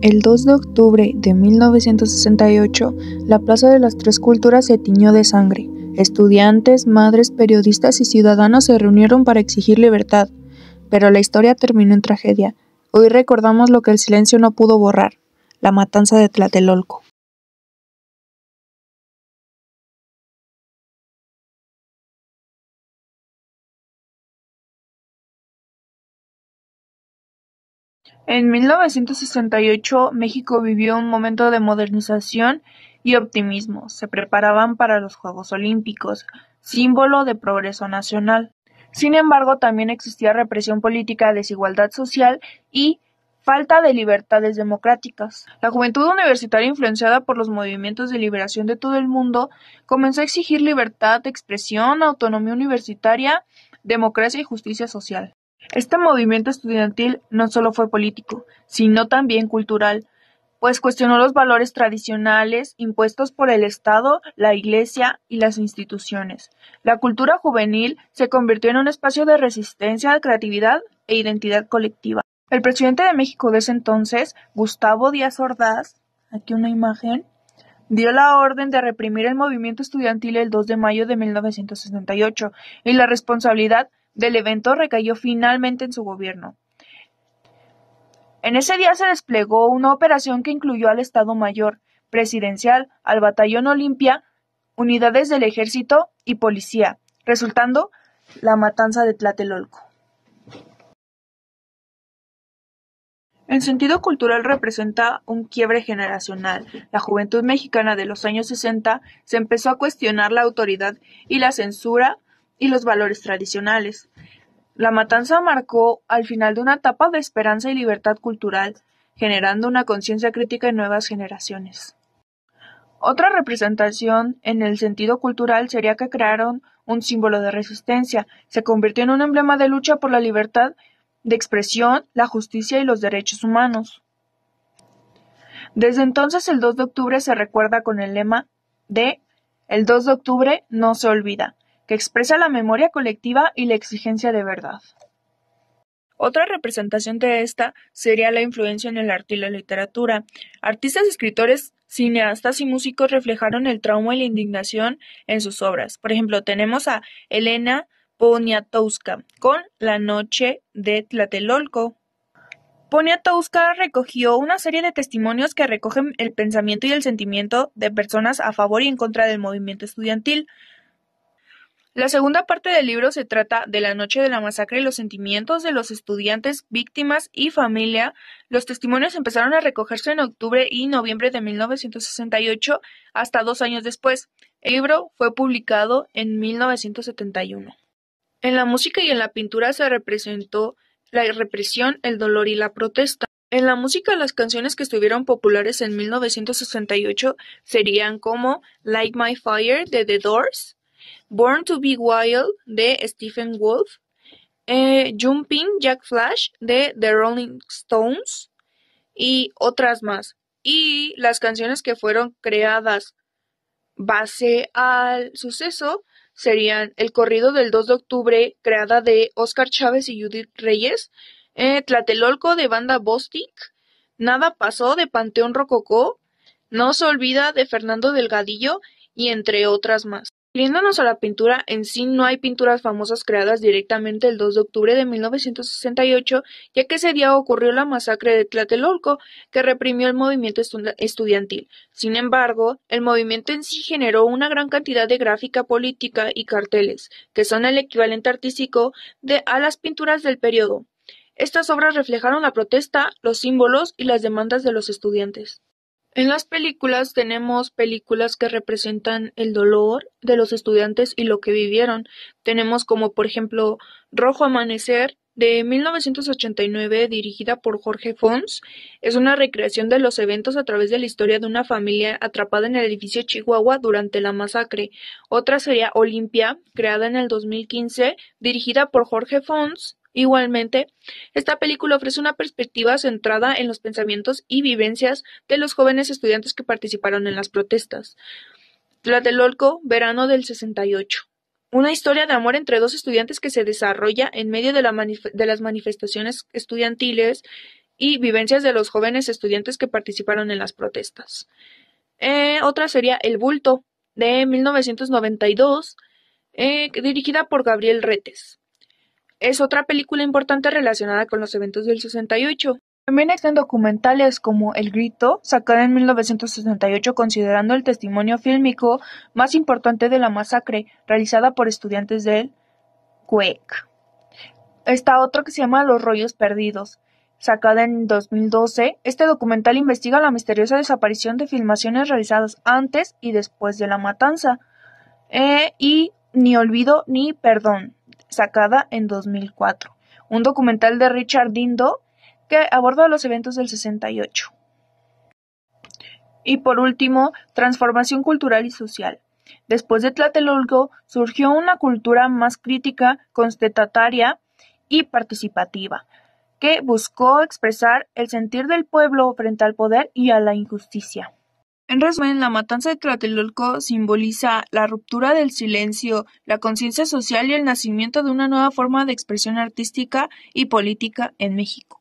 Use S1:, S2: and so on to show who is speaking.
S1: El 2 de octubre de 1968, la Plaza de las Tres Culturas se tiñó de sangre. Estudiantes, madres, periodistas y ciudadanos se reunieron para exigir libertad, pero la historia terminó en tragedia. Hoy recordamos lo que el silencio no pudo borrar: la matanza de Tlatelolco. En 1968, México vivió un momento de modernización y optimismo. Se preparaban para los Juegos Olímpicos, símbolo de progreso nacional. Sin embargo, también existía represión política, desigualdad social y falta de libertades democráticas. La juventud universitaria, influenciada por los movimientos de liberación de todo el mundo, comenzó a exigir libertad de expresión, autonomía universitaria, democracia y justicia social. Este movimiento estudiantil no solo fue político, sino también cultural, pues cuestionó los valores tradicionales impuestos por el Estado, la Iglesia y las instituciones. La cultura juvenil se convirtió en un espacio de resistencia, creatividad e identidad colectiva. El presidente de México de ese entonces, Gustavo Díaz Ordaz, aquí una imagen, dio la orden de reprimir el movimiento estudiantil el 2 de mayo de 1968, y la responsabilidad del evento recayó finalmente en su gobierno. En ese día se desplegó una operación que incluyó al Estado Mayor Presidencial, al Batallón Olimpia, unidades del Ejército y policía, resultando la matanza de Tlatelolco. En sentido cultural representa un quiebre generacional. La juventud mexicana de los años 60 se empezó a cuestionar la autoridad y la censura y los valores tradicionales. La matanza marcó al final de una etapa de esperanza y libertad cultural, generando una conciencia crítica en nuevas generaciones. Otra representación en el sentido cultural sería que crearon un símbolo de resistencia. Se convirtió en un emblema de lucha por la libertad de expresión, la justicia y los derechos humanos. Desde entonces, el 2 de octubre se recuerda con el lema de "El 2 de octubre no se olvida", que expresa la memoria colectiva y la exigencia de verdad. Otra representación de esta sería la influencia en el arte y la literatura. Artistas, escritores, cineastas y músicos reflejaron el trauma y la indignación en sus obras. Por ejemplo, tenemos a Elena Poniatowska con La noche de Tlatelolco. Poniatowska recogió una serie de testimonios que recogen el pensamiento y el sentimiento de personas a favor y en contra del movimiento estudiantil. La segunda parte del libro se trata de la noche de la masacre y los sentimientos de los estudiantes, víctimas y familia. Los testimonios empezaron a recogerse en octubre y noviembre de 1968, hasta 2 años después. El libro fue publicado en 1971. En la música y en la pintura se representó la represión, el dolor y la protesta. En la música, las canciones que estuvieron populares en 1968 serían como Light My Fire de The Doors, Born to Be Wild de Stephen Wolf, Jumping Jack Flash de The Rolling Stones y otras más. Y las canciones que fueron creadas base al suceso serían El corrido del 2 de octubre, creada de Oscar Chávez y Judith Reyes, Tlatelolco de Banda Bostic, Nada pasó de Panteón Rococó, No se olvida de Fernando Delgadillo y entre otras más. Refiriéndonos a la pintura, en sí no hay pinturas famosas creadas directamente el 2 de octubre de 1968, ya que ese día ocurrió la masacre de Tlatelolco, que reprimió el movimiento estudiantil. Sin embargo, el movimiento en sí generó una gran cantidad de gráfica política y carteles, que son el equivalente artístico a las pinturas del periodo. Estas obras reflejaron la protesta, los símbolos y las demandas de los estudiantes. En las películas tenemos películas que representan el dolor de los estudiantes y lo que vivieron. Tenemos como por ejemplo Rojo Amanecer de 1989, dirigida por Jorge Fons. Es una recreación de los eventos a través de la historia de una familia atrapada en el edificio Chihuahua durante la masacre. Otra sería Olimpia, creada en el 2015, dirigida por Jorge Fons. Igualmente, esta película ofrece una perspectiva centrada en los pensamientos y vivencias de los jóvenes estudiantes que participaron en las protestas. Tlatelolco, verano del 68. Una historia de amor entre dos estudiantes que se desarrolla en medio de las manifestaciones estudiantiles y vivencias de los jóvenes estudiantes que participaron en las protestas. Otra sería El bulto, de 1992, dirigida por Gabriel Retes. Es otra película importante relacionada con los eventos del 68. También existen documentales como El grito, sacada en 1968, considerando el testimonio fílmico más importante de la masacre, realizada por estudiantes del CUEC. Está otro que se llama Los rollos perdidos, sacada en 2012. Este documental investiga la misteriosa desaparición de filmaciones realizadas antes y después de la matanza. Y Ni olvido ni perdón, sacada en 2004. Un documental de Richard Dindo que aborda los eventos del 68. Y por último, transformación cultural y social. Después de Tlatelolco surgió una cultura más crítica, contestataria y participativa, que buscó expresar el sentir del pueblo frente al poder y a la injusticia. En resumen, la matanza de Tlatelolco simboliza la ruptura del silencio, la conciencia social y el nacimiento de una nueva forma de expresión artística y política en México.